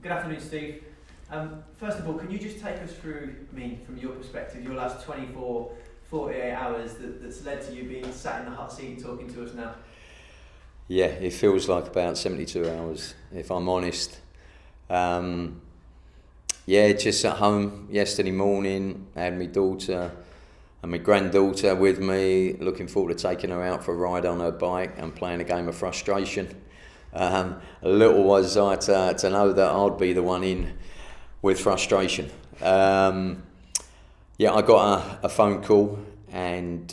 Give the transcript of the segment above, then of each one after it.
Good afternoon, Steve. First of all, can you just take us through, from your perspective, your last 24, 48 hours that's led to you being sat in the hot seat talking to us now? Yeah, it feels like about 72 hours, if I'm honest. Just at home yesterday morning, I had my daughter and my granddaughter with me, looking forward to taking her out for a ride on her bike and playing a game of frustration. Little was I to know that I'd be the one in with frustration. I got a phone call and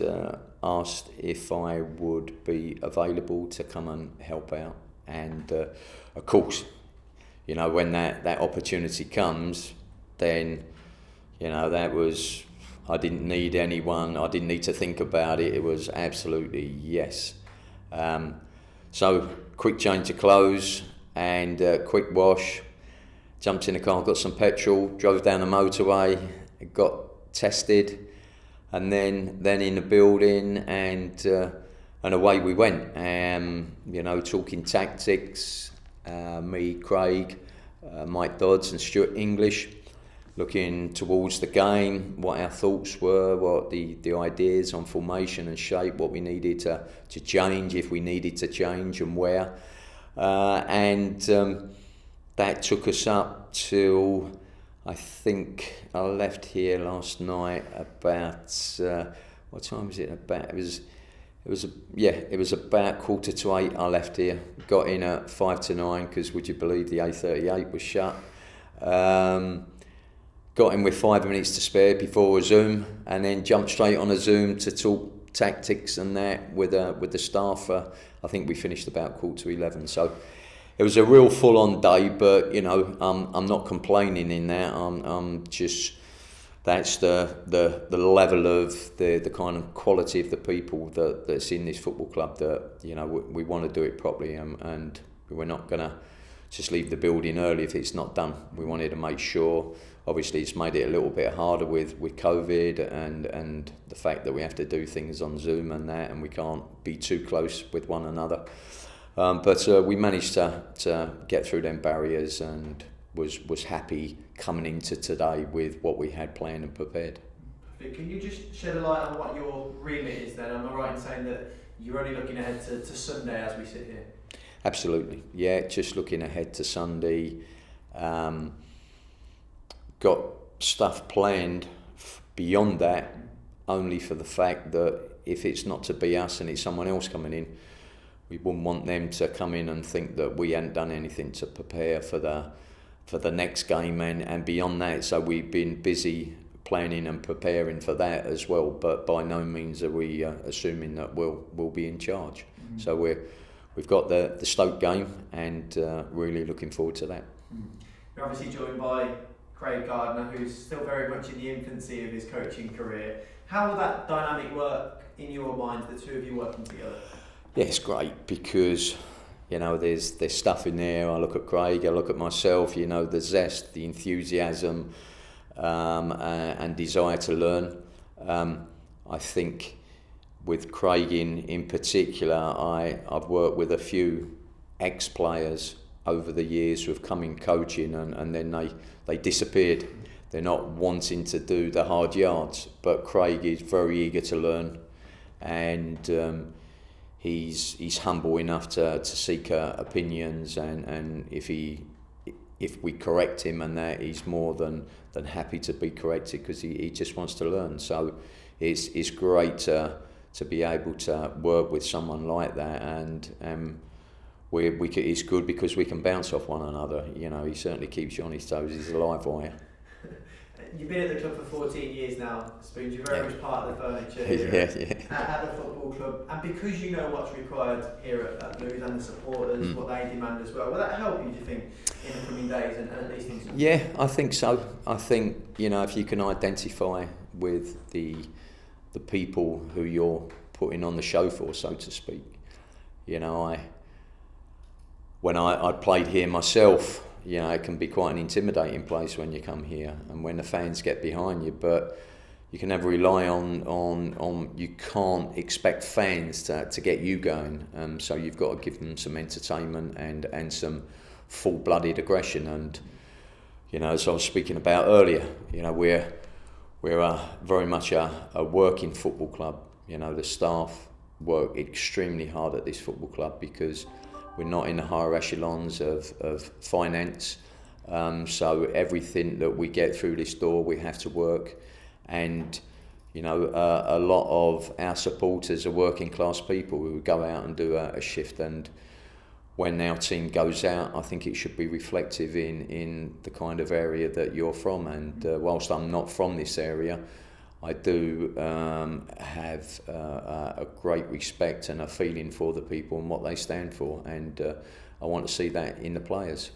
asked if I would be available to come and help out. And of course, when that opportunity comes, then, that was, I didn't need anyone, I didn't need to think about it, it was absolutely yes. So, quick change of clothes and quick wash, jumped in the car, got some petrol, drove down the motorway, got tested, and then in the building and away we went. Talking tactics, me, Craig, Mike Dodds and Stuart English, looking towards the game, what our thoughts were, what the ideas on formation and shape, what we needed to change, if we needed to change and where. That took us up till, I think I left here last night about, what time was it about? It was about 7:45 I left here. Got in at 8:55 because would you believe the A38 was shut. Got in with 5 minutes to spare before a Zoom, and then jumped straight on a Zoom to talk tactics and that with the staff. I think we finished about 10:45. So it was a real full-on day, but I'm not complaining in that. I'm just, that's the level of the kind of quality of the people that's in this football club, that we want to do it properly, and we're not going to just leave the building early if it's not done. We wanted to make sure. Obviously, it's made it a little bit harder with COVID and the fact that we have to do things on Zoom and that, and we can't be too close with one another. But we managed to get through them barriers and was happy coming into today with what we had planned and prepared. Can you just shed a light on what your remit is then? Am I right in saying that you're only looking ahead to Sunday as we sit here? Absolutely, yeah, just looking ahead to Sunday. Got stuff planned beyond that, only for the fact that if it's not to be us and it's someone else coming in, we wouldn't want them to come in and think that we hadn't done anything to prepare for the next game and beyond that. So we've been busy planning and preparing for that as well, but by no means are we assuming that we'll be in charge. Mm-hmm. So we've got the Stoke game and really looking forward to that. You're obviously joined by Craig Gardner, who's still very much in the infancy of his coaching career. How will that dynamic work in your minds, the two of you working together? Yeah, it's great because, there's stuff in there. I look at Craig, I look at myself, the zest, the enthusiasm and desire to learn. I think with Craig in particular, I've worked with a few ex-players over the years who have come in coaching and then they disappeared. They're not wanting to do the hard yards, but Craig is very eager to learn, and he's humble enough to seek opinions, and if we correct him and that, he's more than happy to be corrected because he just wants to learn. So it's great to be able to work with someone like that, and it's good because we can bounce off one another. He certainly keeps you on his toes. He's a live wire. You've been at the club for 14 years now, Spoons. You're very much part of the furniture here at the football club. And because you know what's required here at Blues and the supporters, what they demand as well, will that help you, do you think, in the coming days and at least in some... Yeah, I think so. I think, if you can identify with the people who you're putting on the show for, so to speak. When I played here myself, it can be quite an intimidating place when you come here and when the fans get behind you, but you can never rely on you can't expect fans to get you going, so you've got to give them some entertainment and some full-blooded aggression. And as I was speaking about earlier, we're very much a working football club. The staff work extremely hard at this football club because we're not in the higher echelons of finance. So everything that we get through this door, we have to work. And a lot of our supporters are working class people who go out and do a shift. And when our team goes out, I think it should be reflective in the kind of area that you're from. And whilst I'm not from this area, I do have a great respect and a feeling for the people and what they stand for. And I want to see that in the players.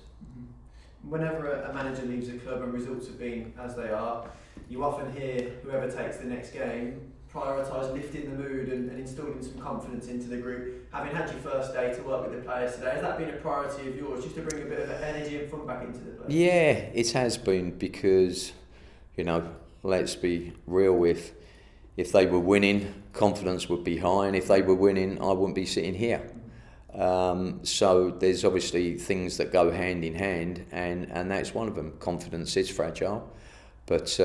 Whenever a manager leaves a club and results have been as they are, you often hear whoever takes the next game prioritise lifting the mood and instilling some confidence into the group. Having had your first day to work with the players today, has that been a priority of yours, just to bring a bit of energy and fun back into the players? Yeah, it has been, because, let's be real, if they were winning, confidence would be high, and if they were winning, I wouldn't be sitting here. So there's obviously things that go hand in hand, and that's one of them. Confidence is fragile, but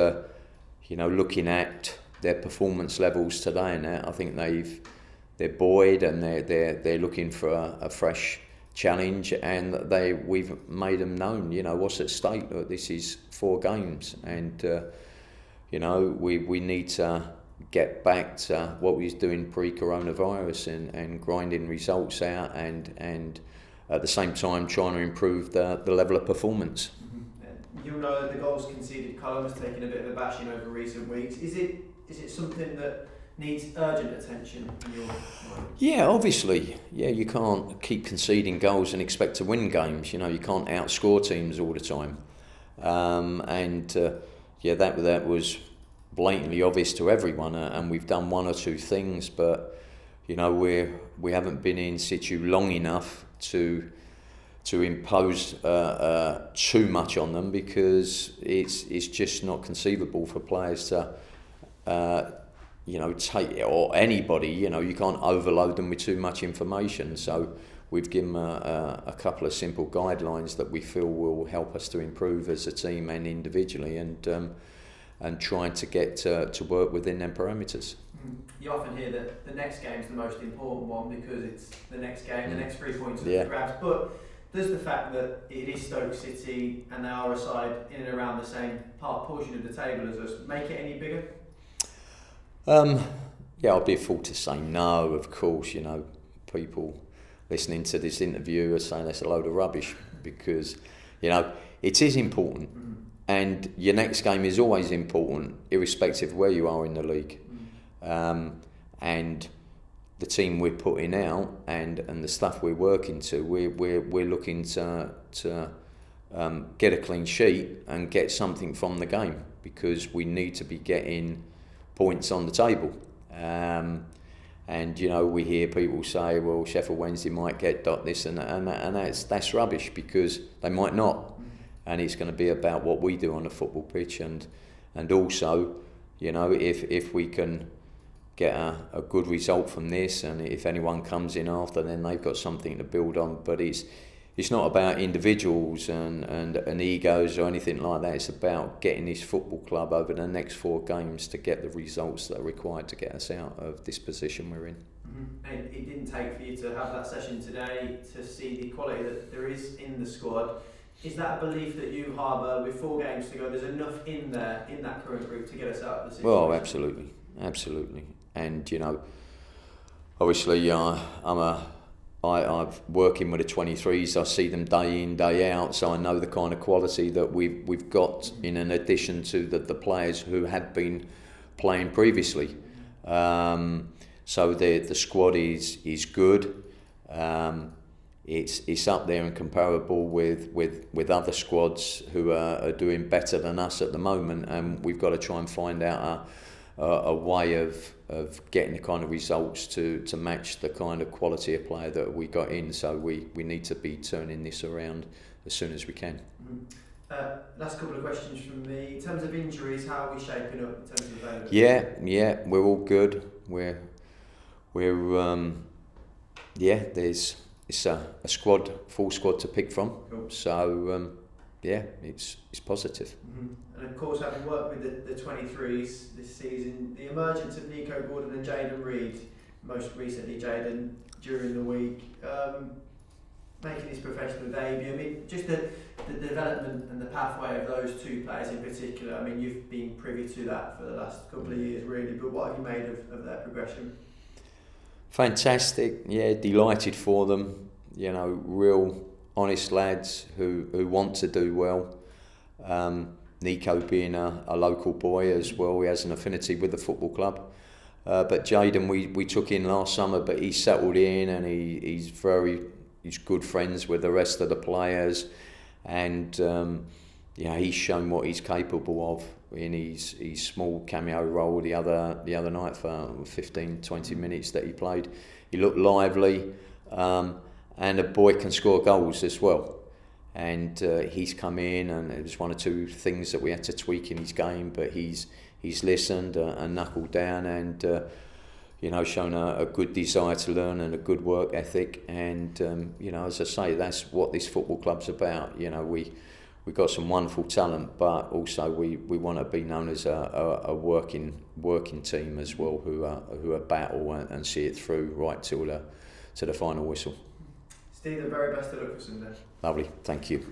looking at their performance levels today and that, I think they're buoyed and they're looking for a fresh challenge, and we've made them known what's at stake. Look, this is 4 games, and we need to get back to what we was doing pre-coronavirus and grinding results out and at the same time trying to improve the level of performance. You'll know that the goals conceded column has taken a bit of a bashing over recent weeks. Is it something that needs urgent attention in your mind? Yeah, obviously. Yeah, you can't keep conceding goals and expect to win games. You can't outscore teams all the time. That was blatantly obvious to everyone, and we've done 1 or 2 things, but we haven't been in situ long enough to impose too much on them, because it's just not conceivable for players to take, or anybody, you can't overload them with too much information. So we've given a couple of simple guidelines that we feel will help us to improve as a team and individually, and trying to get to work within them parameters. You often hear that the next game's the most important one because it's the next game, the next 3 points are the grabs. But does the fact that it is Stoke City and they are a side in and around the same portion of the table as us make it any bigger? I'd be a fool to say no, of course. People listening to this interview are saying that's a load of rubbish, because, it is important. And your next game is always important, irrespective of where you are in the league. And the team we're putting out and the stuff we're working to, we're looking to get a clean sheet and get something from the game, because we need to be getting points on the table. We hear people say, well, Sheffield Wednesday might get this and that's rubbish, because they might not. And it's going to be about what we do on the football pitch, and also, if we can get a good result from this, and if anyone comes in after, then they've got something to build on. But it's not about individuals and egos or anything like that. It's about getting this football club over the next 4 games to get the results that are required to get us out of this position we're in. And it didn't take for you to have that session today to see the quality that there is in the squad. Is that a belief that you harbour with 4 games to go? There's enough in there, in that current group, to get us out of the situation? Well, absolutely. And, obviously I'm working with the 23s. I see them day in, day out, so I know the kind of quality that we've got in addition to the players who had been playing previously. So the squad is good. It's up there and comparable with other squads who are doing better than us at the moment, and we've got to try and find out a way of getting the kind of results to match the kind of quality of player that we got in. So we need to be turning this around as soon as we can. Last couple of questions from me. In terms of injuries, how are we shaping up in terms of availability? Yeah, we're all good. There's it's a full squad to pick from. Cool. So yeah, it's positive. And of course, having worked with the 23s this season, the emergence of Nico Gordon and Jayden Reed, most recently Jayden during the week, making his professional debut. I mean, just the development and the pathway of those two players in particular. I mean, you've been privy to that for the last couple of years, really. But what have you made of their progression? Fantastic, yeah, delighted for them. You know, real honest lads who want to do well. Nico being a local boy as well, he has an affinity with the football club. But Jayden we took in last summer, but he's settled in and he's good friends with the rest of the players, and he's shown what he's capable of in his small cameo role the other night for 15-20 minutes that he played. He looked lively, and a boy can score goals as well. And he's come in, and it was one or two things that we had to tweak in his game, but he's listened and knuckled down, and shown a good desire to learn and a good work ethic. And as I say, that's what this football club's about. We've got some wonderful talent, but also we want to be known as a working team as well, who are battle and see it through right to the final whistle. Steve, the very best of luck for Sunday. Lovely, thank you.